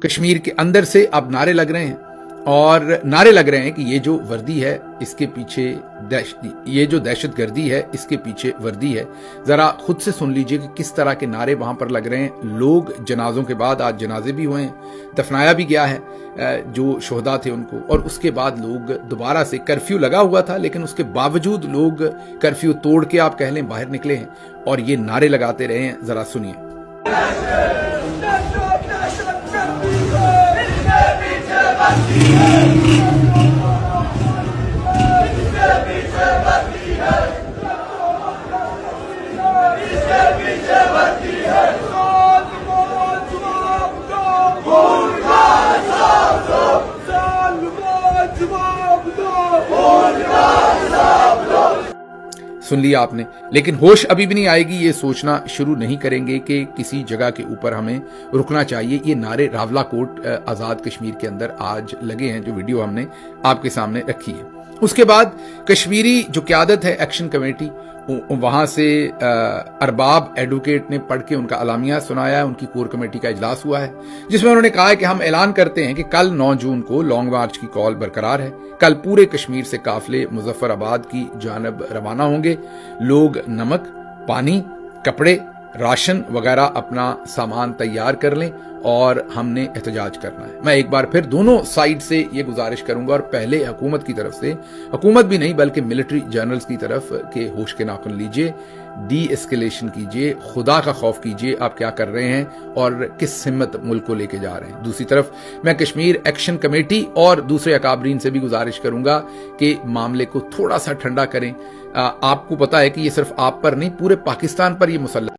कश्मीर के अंदर से अब नारे लग रहे हैं और नारे लग रहे हैं कि ये जो वर्दी है इसके पीछे ये जो दहशतगर्दी है इसके पीछे वर्दी है। जरा खुद से सुन लीजिए कि किस तरह के नारे वहां पर लग रहे हैं। लोग जनाजों के बाद, आज जनाजे भी हुए हैं, दफनाया भी गया है जो शोहदा थे उनको, और उसके बाद लोग दोबारा से, कर्फ्यू लगा हुआ था लेकिन उसके बावजूद लोग कर्फ्यू तोड़ के आप कह लें बाहर निकले हैं और ये नारे लगाते रहे हैं। जरा सुनिए। सुन लिया आपने, लेकिन होश अभी भी नहीं आएगी, ये सोचना शुरू नहीं करेंगे कि किसी जगह के ऊपर हमें रुकना चाहिए। ये नारे रावलाकोट आजाद कश्मीर के अंदर आज लगे हैं, जो वीडियो हमने आपके सामने रखी है। उसके बाद कश्मीरी जो क़यादत है एक्शन कमेटी, वहां से अरबाब एडवोकेट ने पढ़ के उनका अलामिया सुनाया है। उनकी कोर कमेटी का इजलास हुआ है जिसमें उन्होंने कहा है कि हम ऐलान करते हैं कि कल 9 जून को लॉन्ग मार्च की कॉल बरकरार है। कल पूरे कश्मीर से काफिले मुजफ्फराबाद की जानब रवाना होंगे। लोग नमक, पानी, कपड़े, राशन वगैरह अपना सामान तैयार कर लें और हमने एहतजाज करना है। मैं एक बार फिर दोनों साइड से ये गुजारिश करूंगा, और पहले हुकूमत की तरफ से, हुकूमत भी नहीं बल्कि मिलिट्री जनरल्स की तरफ के होश के नाखुन लीजिए, डी एस्केलेशन कीजिए, खुदा का खौफ कीजिए आप क्या कर रहे हैं और किस हिम्मत मुल्क को लेके जा रहे हैं। दूसरी तरफ मैं कश्मीर एक्शन कमेटी और दूसरे अकाबरीन से भी गुजारिश करूंगा कि मामले को थोड़ा सा ठंडा करें। आपको पता है कि ये सिर्फ आप पर नहीं, पूरे पाकिस्तान पर ये मुसल्लत